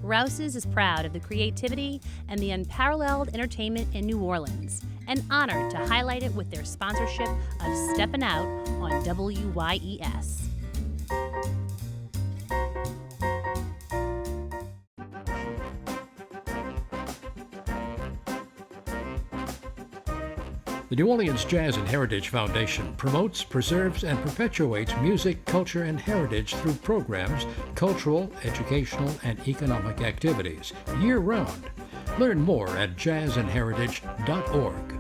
Rouse's is proud of the creativity and the unparalleled entertainment in New Orleans, and honored to highlight it with their sponsorship of Steppin Out on WYES. The New Orleans Jazz and Heritage Foundation promotes, preserves, and perpetuates music, culture, and heritage through programs, cultural, educational, and economic activities year-round. Learn more at jazzandheritage.org.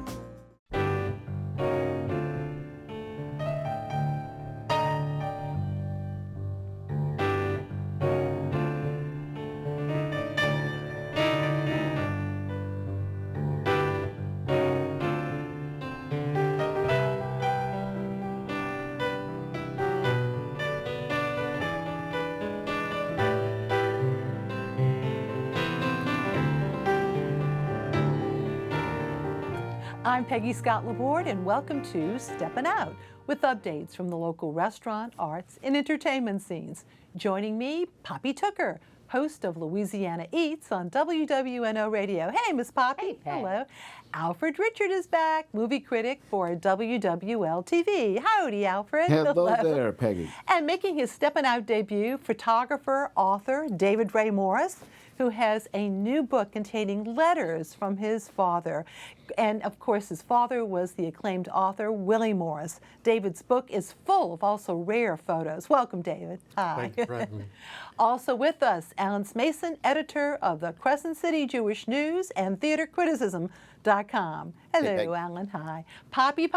I'm Peggy Scott Laborde, and welcome to Steppin Out, with updates from the local restaurant, arts, and entertainment scenes. Joining me, Poppy Tooker, host of Louisiana Eats on WWNO Radio. Hey, Miss Poppy. Hey, Peg. Hello. Alfred Richard is back, movie critic for WWL-TV. Howdy, Alfred. Hello there, Peggy. And making his Steppin Out debut, photographer, author David Rae Morris, who has a new book containing letters from his father. And of course, his father was the acclaimed author, Willie Morris. David's book is full of also rare photos. Welcome, David. Hi. Thank you for having me. Also with us, Alan Smason, editor of the Crescent City Jewish News and Theater Criticism.com. Hello, Hey, Alan. Hi. Poppy,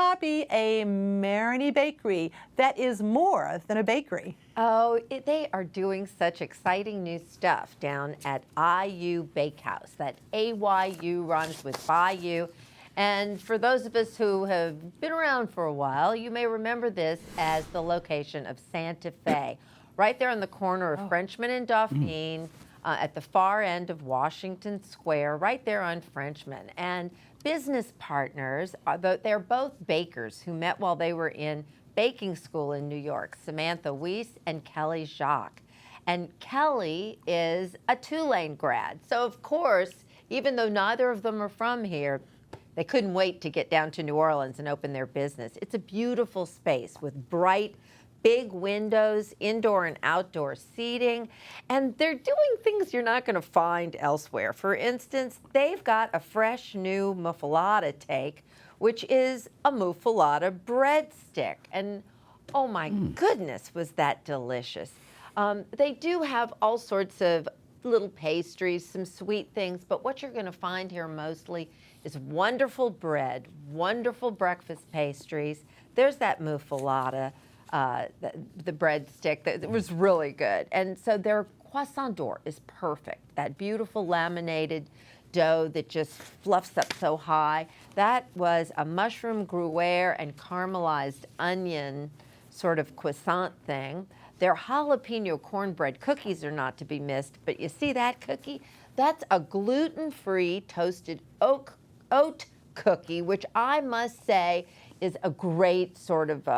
a Marigny bakery that is more than a bakery. Oh, they are doing such exciting new stuff down at Ayu Bakehouse. That AYU rhymes with Bayou. And for those of us who have been around for a while, you may remember this as the location of Santa Fe, right there on the corner of Frenchman and Dauphine, at the far end of Washington Square, right there on Frenchman. And business partners, they're both bakers who met while they were in baking school in New York, Samantha Rohr and Kelly Jacques. And Kelly is a Tulane grad. So of course, even though neither of them are from here, they couldn't wait to get down to New Orleans and open their business. It's a beautiful space with bright, big windows, indoor and outdoor seating, and they're doing things you're not going to find elsewhere. For instance, they've got a fresh new muffuletta take, which is a muffuletta breadstick. And oh my goodness, was that delicious. They do have all sorts of little pastries, some sweet things, but what you're going to find here mostly is wonderful bread, wonderful breakfast pastries. There's that muffuletta, the breadstick, that was really good. And so their croissant d'or is perfect, that beautiful laminated dough that just fluffs up so high. That was a mushroom Gruyere and caramelized onion sort of croissant thing. Their jalapeno cornbread cookies are not to be missed, but you see that cookie? That's a gluten-free toasted oat cookie, which I must say is a great sort of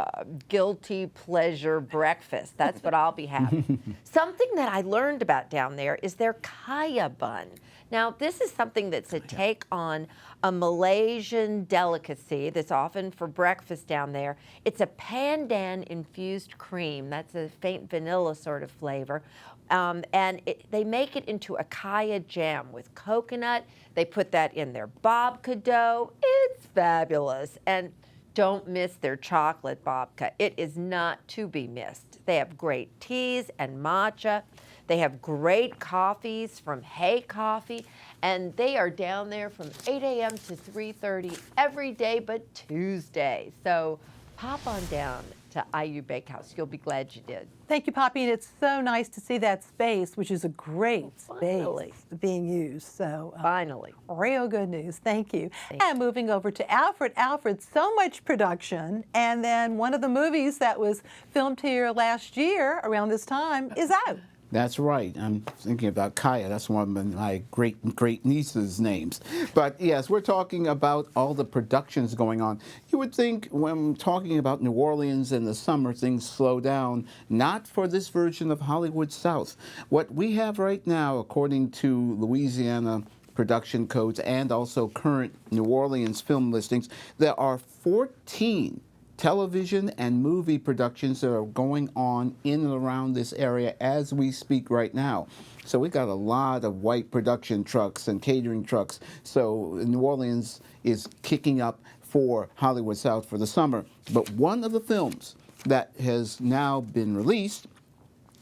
guilty pleasure breakfast. That's what I'll be having. Something that I learned about down there is their kaya bun. Now, this is something that's a take on a Malaysian delicacy that's often for breakfast down there. It's a pandan infused cream. That's a faint vanilla sort of flavor. And they make it into a kaya jam with coconut. They put that in their babka dough. It's fabulous. And don't miss their chocolate babka. It is not to be missed. They have great teas and matcha. They have great coffees from Hay Coffee, and they are down there from 8 a.m. to 3:30 every day but Tuesday. So pop on down to Ayu Bakehouse. You'll be glad you did. Thank you, Poppy, and it's so nice to see that space, which is a great space being used. So finally, real good news. Thank you. And moving over to Alfred. Alfred, so much production, and then one of the movies that was filmed here last year around this time is out. That's right. I'm thinking about Kaya. That's one of my great niece's names. But yes, we're talking about all the productions going on. You would think when talking about New Orleans in the summer, things slow down. Not for this version of Hollywood South. What we have right now, according to Louisiana production codes and also current New Orleans film listings, there are 14 television and movie productions that are going on in and around this area as we speak right now. So we got a lot of white production trucks and catering trucks. So New Orleans is kicking up for Hollywood South for the summer. But one of the films that has now been released,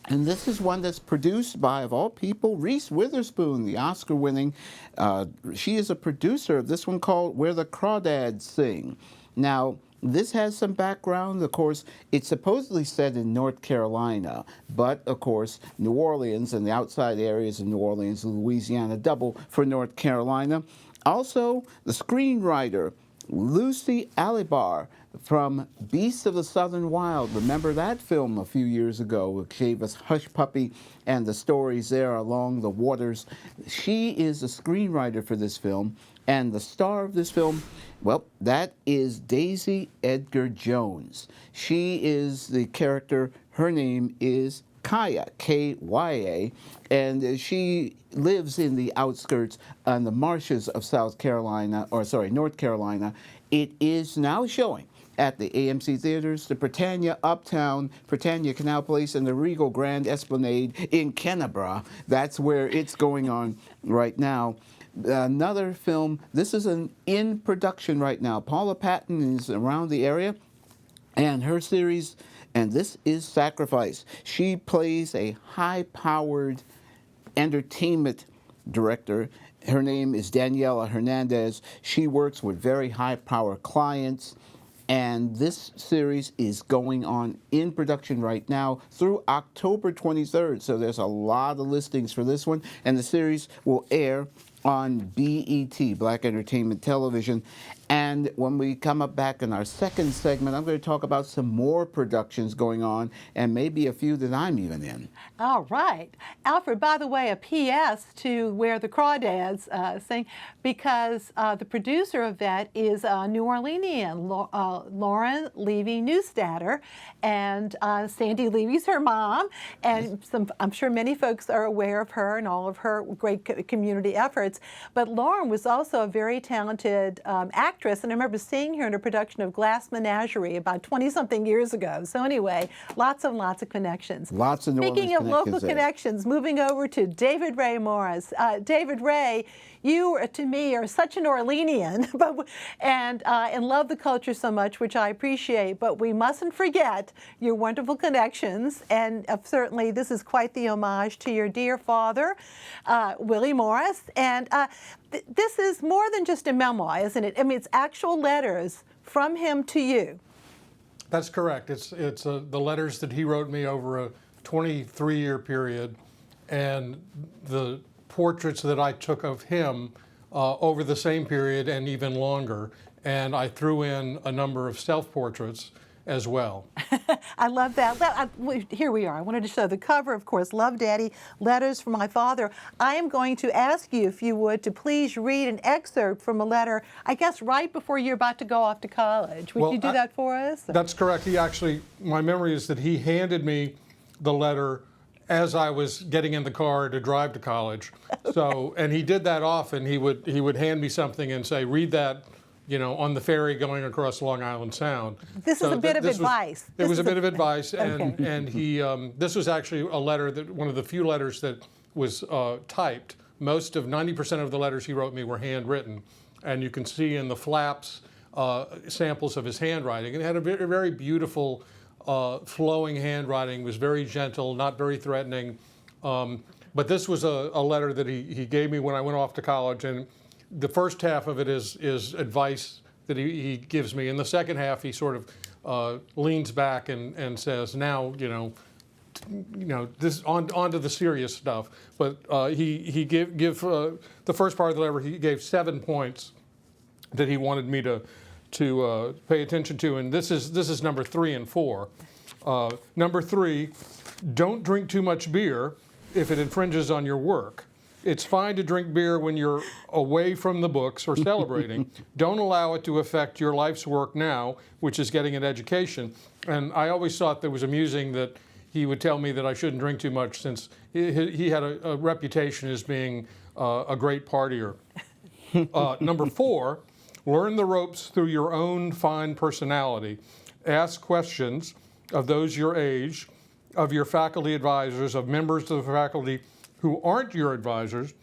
and this is one that's produced by, of all people, Reese Witherspoon, the Oscar-winning. She is a producer of this one called Where the Crawdads Sing. Now, this has some background. Of course, it's supposedly set in North Carolina, but of course, New Orleans and the outside areas of New Orleans, Louisiana, double for North Carolina. Also, the screenwriter, Lucy Alibar from Beasts of the Southern Wild. Remember that film a few years ago? It gave us Hush Puppy and the stories there along the waters. She is the screenwriter for this film, and the star of this film, well, that is Daisy Edgar Jones. She is the character. Her name is Kaya, K-Y-A, and she lives in the outskirts on the marshes of North Carolina. It is now showing at the AMC Theaters, the Britannia Uptown, Britannia Canal Place, and the Regal Grand Esplanade in Kennebra. That's where it's going on right now. Another film, this is in production right now. Paula Patton is around the area, and her series, and this is Sacrifice. She plays a high-powered entertainment director. Her name is Daniela Hernandez. She works with very high-power clients, and this series is going on in production right now through October 23rd. So there's a lot of listings for this one, and the series will air on BET, Black Entertainment Television. And when we come up back in our second segment, I'm going to talk about some more productions going on and maybe a few that I'm even in. All right. Alfred, by the way, a P.S. to Where the Crawdads Sing, because the producer of that is New Orleanian, Lauren Levy-Newstadter, and Sandy Levy's her mom, and I'm sure many folks are aware of her and all of her great community efforts. But Lauren was also a very talented actress, and I remember seeing her in a production of Glass Menagerie about 20-something years ago. So anyway, lots and lots of connections. Lots of New Orleans Speaking of local connections, moving over to David Rae Morris. David Rae, you, to me, are such an Orleanian and love the culture so much, which I appreciate. But we mustn't forget your wonderful connections. And certainly this is quite the homage to your dear father, Willie Morris. And this is more than just a memoir, isn't it? I mean, it's actual letters from him to you. That's correct. It's the letters that he wrote me over a 23-year period, and the portraits that I took of him over the same period and even longer. And I threw in a number of self-portraits as well. I love that. Here we are. I wanted to show the cover, of course, Love Daddy, Letters from My Father. I am going to ask you, if you would, to please read an excerpt from a letter, I guess right before you're about to go off to college. Would you do that for us? That's correct. He actually, my memory is that he handed me the letter as I was getting in the car to drive to college. So, and he did that often. He would hand me something and say, read that, you know, on the ferry going across Long Island Sound. This is a bit of advice. It was a bit of advice, and okay. and he this was actually a letter that one of the few letters that was typed. Most of 90% of the letters he wrote me were handwritten, and you can see in the flaps samples of his handwriting. And it had a very, very beautiful, flowing handwriting. It was very gentle, not very threatening. But this was a letter that he gave me when I went off to college, and the first half of it is advice that he gives me. In the second half, he sort of leans back and says, now, you know, this on to the serious stuff. But he gave the first part of the letter, he gave 7 points that he wanted me to pay attention to, and this is number 3 and 4. Number 3, don't drink too much beer. if it infringes on your work. It's fine to drink beer when you're away from the books or celebrating. Don't allow it to affect your life's work now, which is getting an education. And I always thought that was amusing that he would tell me that I shouldn't drink too much, since he had a reputation as being a great partier. Number 4, learn the ropes through your own fine personality. Ask questions of those your age, of your faculty advisors, of members of the faculty who aren't your advisors.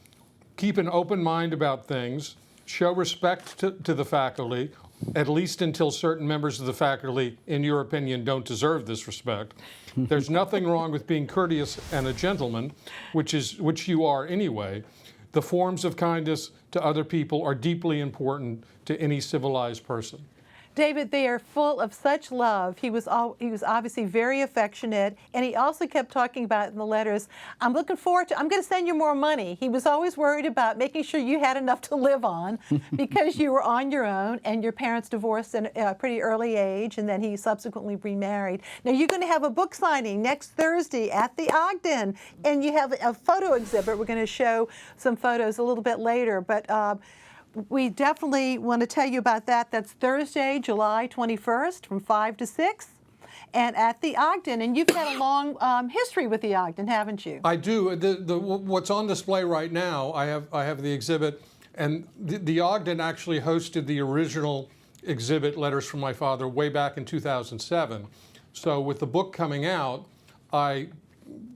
Keep an open mind about things. Show respect to the faculty, at least until certain members of the faculty, in your opinion, don't deserve this respect. There's nothing wrong with being courteous and a gentleman, which you are anyway. The forms of kindness to other people are deeply important to any civilized person. David, they are full of such love. He was obviously very affectionate, and he also kept talking about in the letters, I'm going to send you more money. He was always worried about making sure you had enough to live on because you were on your own, and your parents divorced at a pretty early age, and then he subsequently remarried. Now, you're going to have a book signing next Thursday at the Ogden, and you have a photo exhibit. We're going to show some photos a little bit later, but we definitely want to tell you about that. That's Thursday, July 21st from 5 to 6 and at the Ogden. And you've had a long history with the Ogden, haven't you? I do. What's on display right now, I have the exhibit, and the Ogden actually hosted the original exhibit, Letters from My Father, way back in 2007. So with the book coming out, I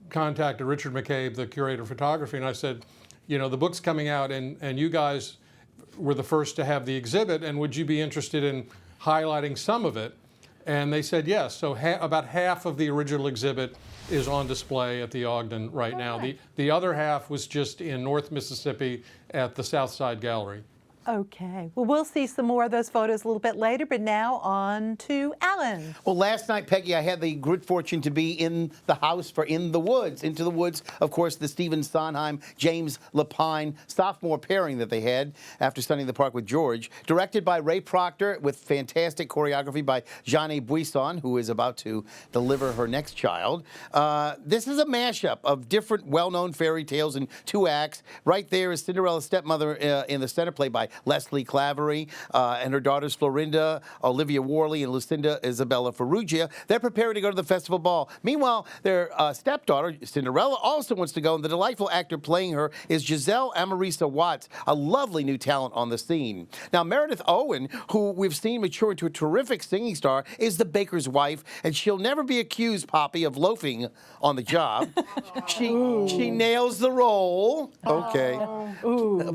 contacted Richard McCabe, the curator of photography, and I said, you know, the book's coming out, and you guys were the first to have the exhibit, and would you be interested in highlighting some of it? And they said yes. So about half of the original exhibit is on display at the Ogden right now. The other half was just in North Mississippi at the Southside Gallery. Okay. Well, we'll see some more of those photos a little bit later, but now on to Alan. Well, last night, Peggy, I had the good fortune to be in the house for Into the Woods, of course, the Stephen Sondheim, James Lapine sophomore pairing that they had after studying the park with George, directed by Ray Proctor with fantastic choreography by Jeanne Buisson, who is about to deliver her next child. This is a mashup of different well-known fairy tales in 2 acts. Right there is Cinderella's stepmother in the center, played by Leslie Clavery, and her daughters Florinda, Olivia Worley, and Lucinda Isabella Ferrugia. They're preparing to go to the festival ball. Meanwhile, their stepdaughter, Cinderella, also wants to go, and the delightful actor playing her is Giselle Amarisa Watts, a lovely new talent on the scene. Now, Meredith Owen, who we've seen mature into a terrific singing star, is the baker's wife, and she'll never be accused, Poppy, of loafing on the job. She nails the role. Okay.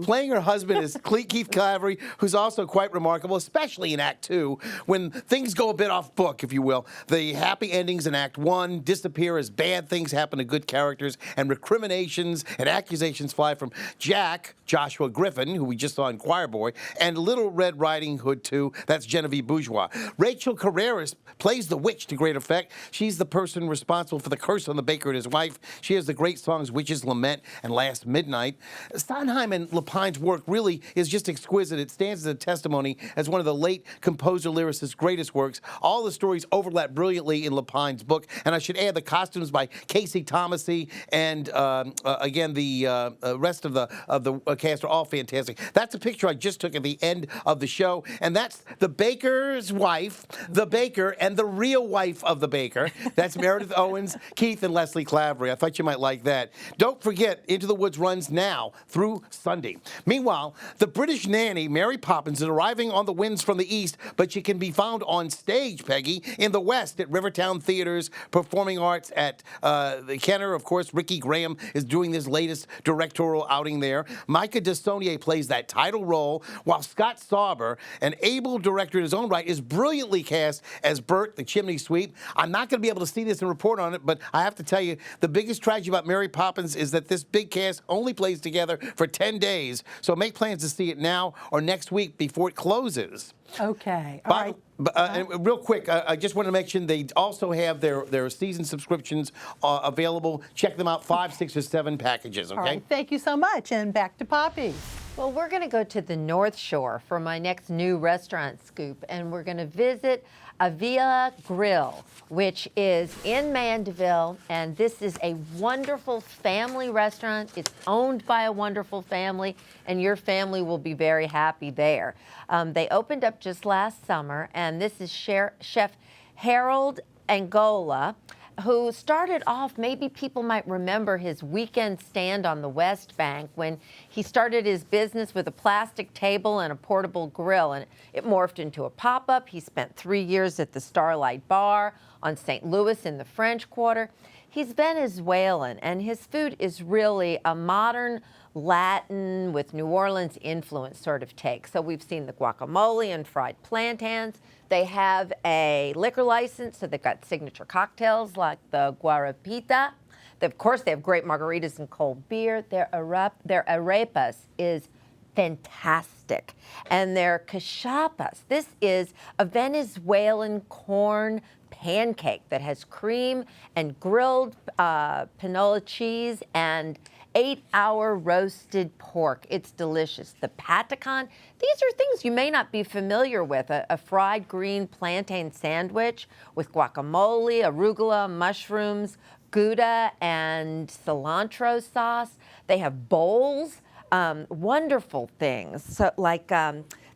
Playing her husband is Keith Clavery, who's also quite remarkable, especially in Act 2, when things go a bit off book, if you will. The happy endings in Act 1 disappear as bad things happen to good characters, and recriminations and accusations fly from Jack, Joshua Griffin, who we just saw in Choir Boy, and Little Red Riding Hood 2, that's Genevieve Bourgeois. Rachel Carreras plays the witch to great effect. She's the person responsible for the curse on the baker and his wife. She has the great songs Witch's Lament and Last Midnight. Sondheim and Lapine's work really is just exquisite. It stands as a testimony as one of the late composer-lyricist's greatest works. All the stories overlap brilliantly in Lapine's book, and I should add the costumes by Casey Thomasy and again the rest of the cast are all fantastic. That's a picture I just took at the end of the show, and that's the baker's wife, the baker, and the real wife of the baker. That's Meredith Owens, Keith, and Leslie Clavery. I thought you might like that. Don't forget, Into the Woods runs now through Sunday. Meanwhile, the British nanny, Mary Poppins, is arriving on the winds from the east, but she can be found on stage, Peggy, in the west at Rivertown Theater's Performing Arts at the Kenner. Of course, Ricky Graham is doing his latest directorial outing there. Micah DeSaulnier plays that title role, while Scott Sauber, an able director in his own right, is brilliantly cast as Bert, the chimney sweep. I'm not going to be able to see this and report on it, but I have to tell you, the biggest tragedy about Mary Poppins is that this big cast only plays together for 10 days, so make plans to see it now or next week before it closes. Okay. All right. And real quick, I just want to mention they also have their season subscriptions available. Check them out, 5, 6, or 7 packages, okay? All right. Thank you so much. And back to Poppy. Well, we're going to go to the North Shore for my next new restaurant scoop, and we're going to visit Avila Grill, which is in Mandeville, and this is a wonderful family restaurant. It's owned by a wonderful family, and your family will be very happy there. They opened up just last summer, and this is Chef Harold Angola, who started off, maybe people might remember his weekend stand on the West Bank when he started his business with a plastic table and a portable grill, and it morphed into a pop-up. He spent 3 years at the Starlight Bar on St. Louis in the French Quarter. He's Venezuelan, and his food is really a modern Latin with New Orleans influence sort of take. So we've seen the guacamole and fried plantains. They have a liquor license, so they've got signature cocktails like the Guarapita. Of course, they have great margaritas and cold beer. Their arepas is fantastic. And their cachapas, this is a Venezuelan corn pancake that has cream and grilled pinola cheese and 8-hour roasted pork. It's delicious. The patacon, these are things you may not be familiar with. A fried green plantain sandwich with guacamole, arugula, mushrooms, Gouda, and cilantro sauce. They have bowls, wonderful things. So like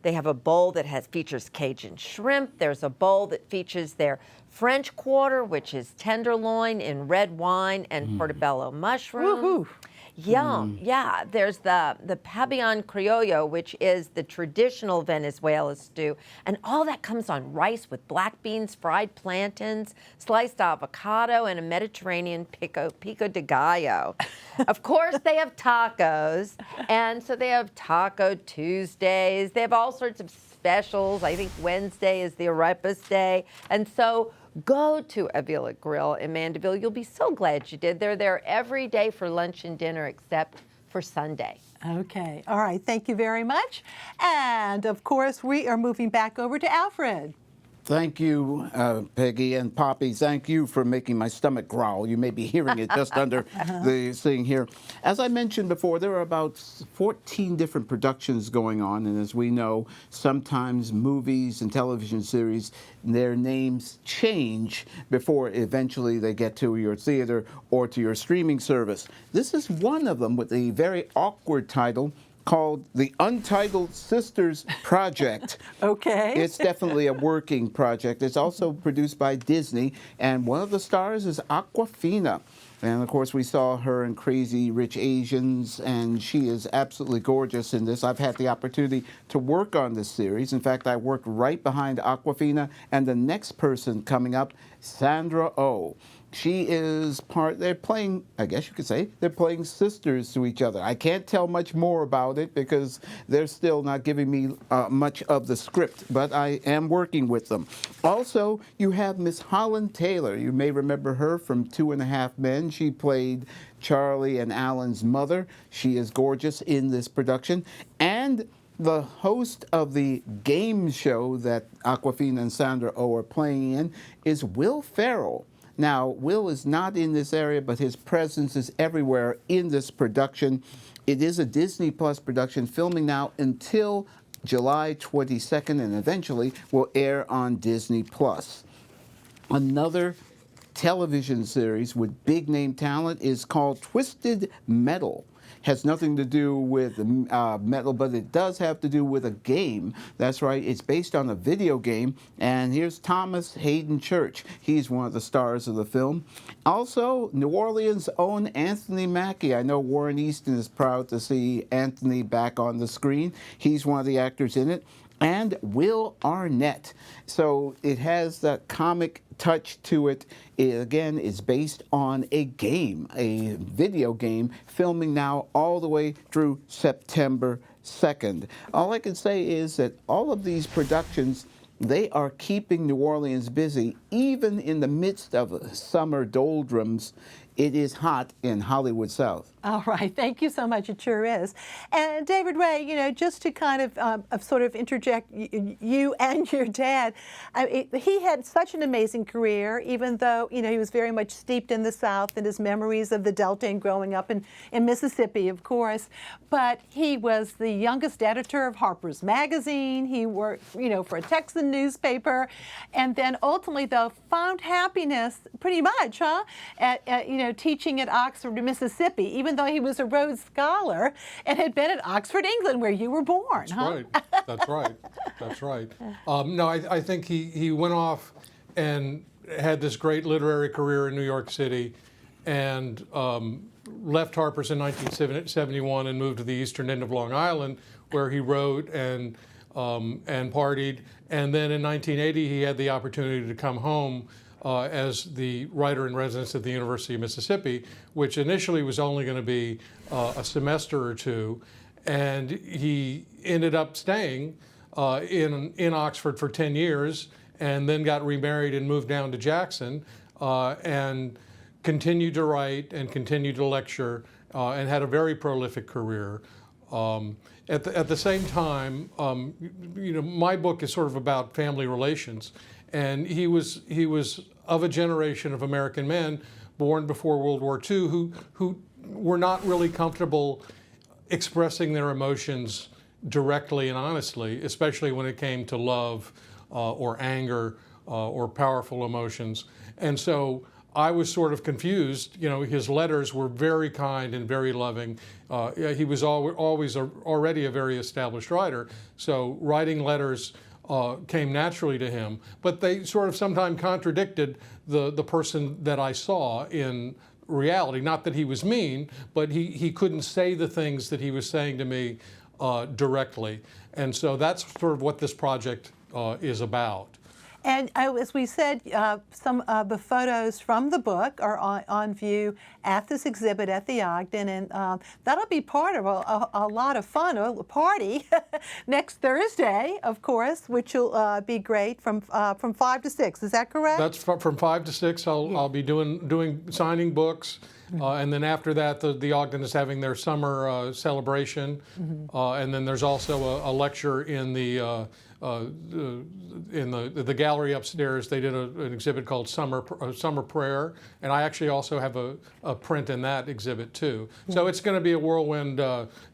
they have a bowl that features Cajun shrimp. There's a bowl that features their French Quarter, which is tenderloin in red wine and portobello mushroom. Woo-hoo. Yum, yeah. There's the pabellon criollo, which is the traditional Venezuela stew, and all that comes on rice with black beans, fried plantains, sliced avocado, and a Mediterranean pico de gallo. Of course, they have tacos, and so they have Taco Tuesdays. They have all sorts of specials. I think Wednesday is the arepas day, and so go to Avila Grill in Mandeville. You'll be so glad you did. They're there every day for lunch and dinner except for Sunday. Okay. All right. Thank you very much. And of course, we are moving back over to Alfred. Thank you, Peggy and Poppy. Thank you for making my stomach growl. You may be hearing it just under the thing here. As I mentioned before, there are about 14 different productions going on, and as we know, sometimes movies and television series, their names change before eventually they get to your theater or to your streaming service. This is one of them with a very awkward title called the Untitled Sisters Project. Okay. It's definitely a working project. It's also produced by Disney, and one of the stars is Awkwafina. And of course, we saw her in Crazy Rich Asians, and she is absolutely gorgeous in this. I've had the opportunity to work on this series. In fact, I worked right behind Awkwafina, and the next person coming up, Sandra Oh. She is they're playing, I guess you could say, they're playing sisters to each other. I can't tell much more about it because they're still not giving me much of the script, but I am working with them. Also, you have Miss Holland Taylor. You may remember her from 2.5 Men. She played Charlie and Alan's mother. She is gorgeous in this production. And the host of the game show that Awkwafina and Sandra Oh are playing in is Will Ferrell. Now, Will is not in this area, but his presence is everywhere in this production. It is a Disney Plus production, filming now until July 22nd, and eventually will air on Disney Plus. Another television series with big name talent is called Twisted Metal. Has nothing to do with metal, but it does have to do with a game. That's right, it's based on a video game, and here's Thomas Hayden Church. He's one of the stars of the film. Also, New Orleans' own Anthony Mackie. I know Warren Easton is proud to see Anthony back on the screen. He's one of the actors in it. And Will Arnett. So it has that comic touch to it. It, again, is based on a game, a video game, filming now all the way through September 2nd. All I can say is that all of these productions, they are keeping New Orleans busy, even in the midst of summer doldrums. It is hot in Hollywood South. All right, thank you so much. It sure is. And David Rae, you know, just to kind of sort of interject you and your dad, he had such an amazing career, even though, you know, he was very much steeped in the South and his memories of the Delta and growing up in Mississippi, of course. But he was the youngest editor of Harper's Magazine. He worked, you know, for a Texan newspaper, and then ultimately, though, found happiness pretty much, at you know, teaching at Oxford, Mississippi, even though he was a Rhodes Scholar and had been at Oxford, England, where you were born. That's right. That's right. That's right. No, I think he went off and had this great literary career in New York City, and left Harper's in 1971 and moved to the eastern end of Long Island, where he wrote and partied. And then in 1980, he had the opportunity to come home as the writer in residence at the University of Mississippi, which initially was only going to be a semester or two. And he ended up staying in Oxford for 10 years, and then got remarried and moved down to Jackson, and continued to write and continued to lecture, and had a very prolific career. At the same time, you know, my book is sort of about family relations. And he was of a generation of American men born before World War II who were not really comfortable expressing their emotions directly and honestly, especially when it came to love or anger or powerful emotions. And so I was sort of confused. You know, his letters were very kind and very loving. He was always already a very established writer. So writing letters came naturally to him, but they sort of sometimes contradicted the person that I saw in reality. Not that he was mean, but he couldn't say the things that he was saying to me directly. And so that's sort of what this project is about. And as we said, some of the photos from the book are on view at this exhibit at the Ogden, and that'll be part of a lot of fun, a party next Thursday, of course, which will be great from 5 to 6. Is that correct? That's from 5 to 6. I'll be doing signing books. And then after that, the Ogden is having their summer celebration, and then there's also a lecture in the gallery upstairs. They did an exhibit called Summer Prayer, and I actually also have a print in that exhibit too. So it's going to be a whirlwind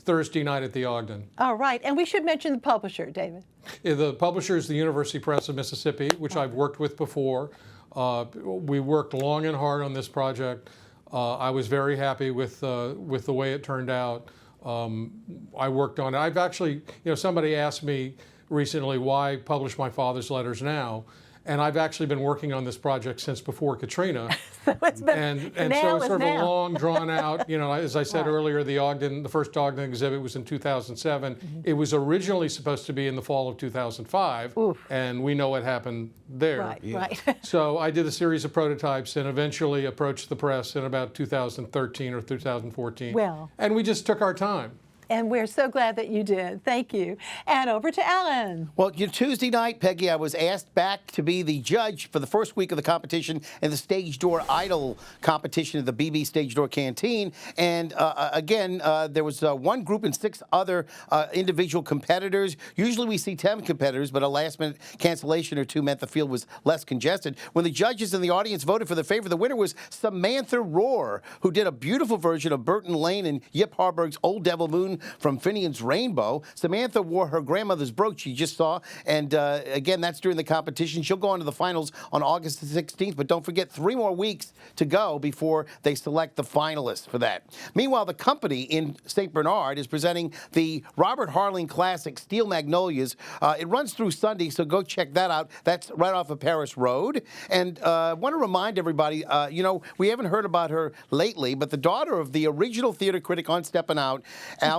Thursday night at the Ogden. All right, and we should mention the publisher, David. The publisher is the University Press of Mississippi, which I've worked with before. We worked long and hard on this project. I was very happy with the way it turned out. I worked on it. I've actually, you know, somebody asked me recently why publish my father's letters now, and I've actually been working on this project since before Katrina. So it's been, and so it's sort of a long, drawn out, you know, as I said earlier, the first Ogden exhibit was in 2007. It was originally supposed to be in the fall of 2005, and we know what happened there. Right. So I did a series of prototypes and eventually approached the press in about 2013 or 2014. Well. And we just took our time. And we're so glad that you did. Thank you. And over to Alan. Well, Tuesday night, Peggy, I was asked back to be the judge for the first week of the competition in the Stage Door Idol competition at the BB Stage Door Canteen. And again, there was one group and 6 other individual competitors. Usually we see 10 competitors, but a last-minute cancellation or 2 meant the field was less congested. When the judges and the audience voted for the favorite, the winner was Samantha Rohr, who did a beautiful version of Burton Lane and Yip Harburg's Old Devil Moon from Finian's Rainbow. Samantha wore her grandmother's brooch you just saw, and again, that's during the competition. She'll go on to the finals on August the 16th, but don't forget 3 more weeks to go before they select the finalists for that. Meanwhile, the company in St. Bernard is presenting the Robert Harling Classic Steel Magnolias. It runs through Sunday, so go check that out. That's right off of Paris Road. And I want to remind everybody, you know, we haven't heard about her lately, but the daughter of the original theater critic on Steppin' Out,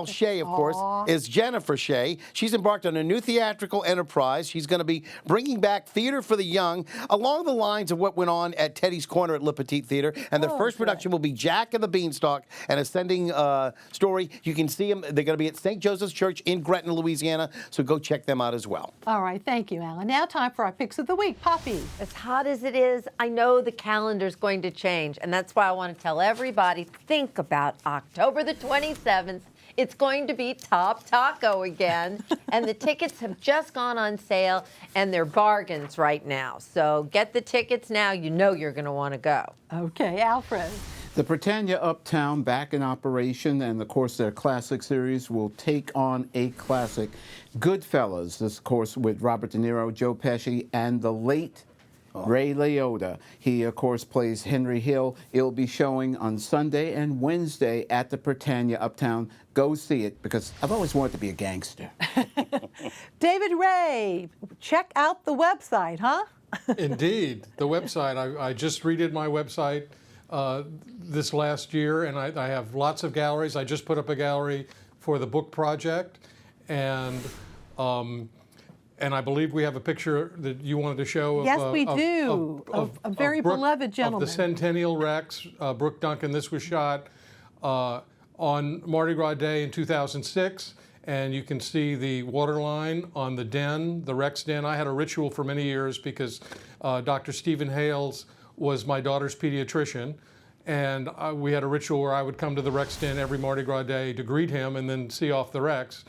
Shea, of course, Aw. is Jennifer Shea. She's embarked on a new theatrical enterprise. She's going to be bringing back theater for the young along the lines of what went on at Teddy's Corner at Le Petit Theater. And the first production will be Jack and the Beanstalk, an ascending story. You can see them. They're going to be at St. Joseph's Church in Gretna, Louisiana. So go check them out as well. All right, thank you, Alan. Now time for our picks of the week. Poppy. As hot as it is, I know the calendar's going to change, and that's why I want to tell everybody, think about October the 27th. It's going to be Top Taco again, and the tickets have just gone on sale, and they're bargains right now. So get the tickets now. You know you're going to want to go. Okay, Alfred. The Britannia Uptown back in operation, and of course their classic series will take on a classic, Goodfellas. This, of course, with Robert De Niro, Joe Pesci, and the late Ray Liotta. He, of course, plays Henry Hill. It'll be showing on Sunday and Wednesday at the Britannia Uptown. Go see it, because I've always wanted to be a gangster. David Rae, check out the website, huh? Indeed, the website. I just redid my website this last year, and I have lots of galleries. I just put up a gallery for the book project, and I believe we have a picture that you wanted to show. Yes, of, we do. Of a very Brooke, beloved gentleman. Of the Centennial Rex, Brooke Duncan. This was shot on Mardi Gras Day in 2006. And you can see the waterline on the den, the Rex den. I had a ritual for many years because Dr. Stephen Hales was my daughter's pediatrician. And we had a ritual where I would come to the Rex den every Mardi Gras Day to greet him and then see off the Rex.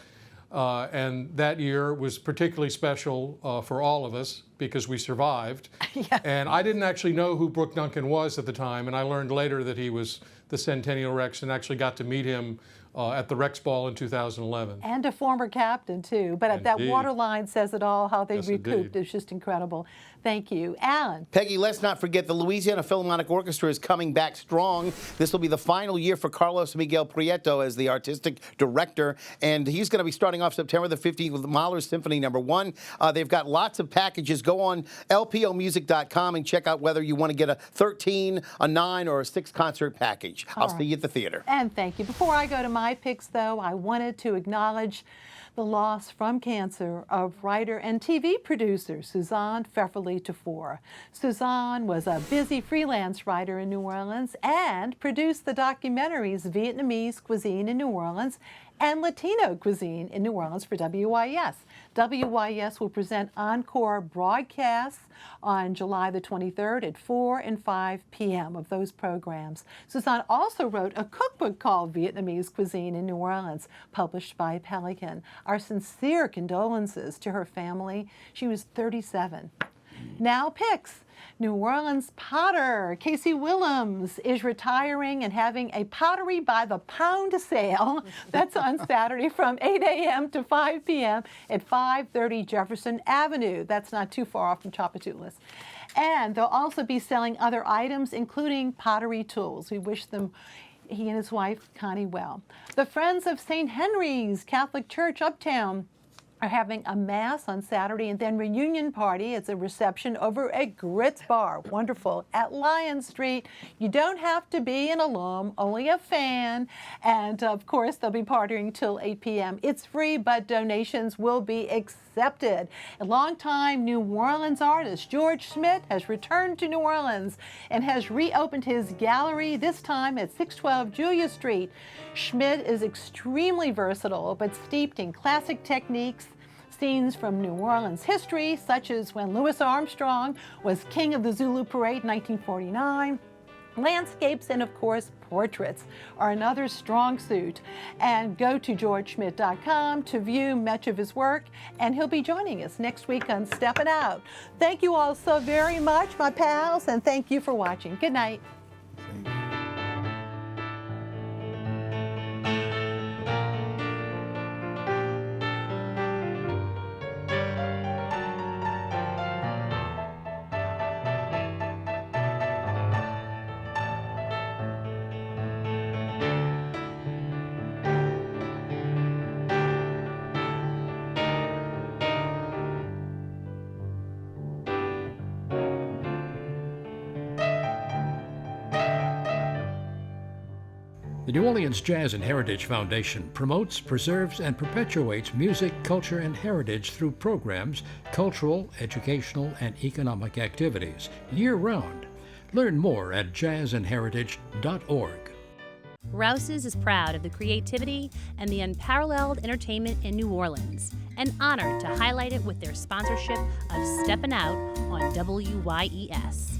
And that year was particularly special for all of us because we survived. Yeah. And I didn't actually know who Brooke Duncan was at the time, and I learned later that he was the Centennial Rex and actually got to meet him at the Rex Ball in 2011. And a former captain, too. But that Indeed. waterline says it all, how they Yes, recouped. indeed. It's just incredible. Thank you. Alan. Peggy, let's not forget the Louisiana Philharmonic Orchestra is coming back strong. This will be the final year for Carlos Miguel Prieto as the artistic director, and he's going to be starting off September the 15th with Mahler's Symphony No. 1. They've got lots of packages. Go on lpomusic.com and check out whether you want to get a 13, a 9, or a 6 concert package. I'll see you at the theater. And thank you. Before I go to my picks, though, I wanted to acknowledge the loss from cancer of writer and TV producer Suzanne Pfefferly Tafur. Suzanne was a busy freelance writer in New Orleans and produced the documentaries Vietnamese Cuisine in New Orleans and Latino Cuisine in New Orleans for WYES. WYES will present encore broadcasts on July the 23rd at 4 and 5 p.m. of those programs. Suzanne also wrote a cookbook called Vietnamese Cuisine in New Orleans, published by Pelican. Our sincere condolences to her family. She was 37. Now picks. New Orleans potter Casey Willems is retiring and having a pottery by the pound sale. That's on Saturday from 8 a.m. to 5 p.m. at 530 Jefferson Avenue. That's not too far off from Tchoupitoulas. And they'll also be selling other items, including pottery tools. We wish them, he and his wife, Connie, well. The Friends of St. Henry's Catholic Church Uptown are having a mass on Saturday and then reunion party. It's a reception over at Grits Bar. Wonderful. At Lion Street. You don't have to be an alum, only a fan. And of course, they'll be partying till 8 p.m. It's free, but donations will be accepted. A longtime New Orleans artist, George Schmidt, has returned to New Orleans and has reopened his gallery, this time at 612 Julia Street. Schmidt is extremely versatile, but steeped in classic techniques. Scenes from New Orleans history, such as when Louis Armstrong was king of the Zulu Parade in 1949. Landscapes and, of course, portraits are another strong suit. And go to georgeschmidt.com to view much of his work, and he'll be joining us next week on Steppin Out. Thank you all so very much, my pals, and thank you for watching. Good night. The New Orleans Jazz and Heritage Foundation promotes, preserves, and perpetuates music, culture, and heritage through programs, cultural, educational, and economic activities year-round. Learn more at jazzandheritage.org. Rouse's is proud of the creativity and the unparalleled entertainment in New Orleans, and honored to highlight it with their sponsorship of Steppin Out on WYES.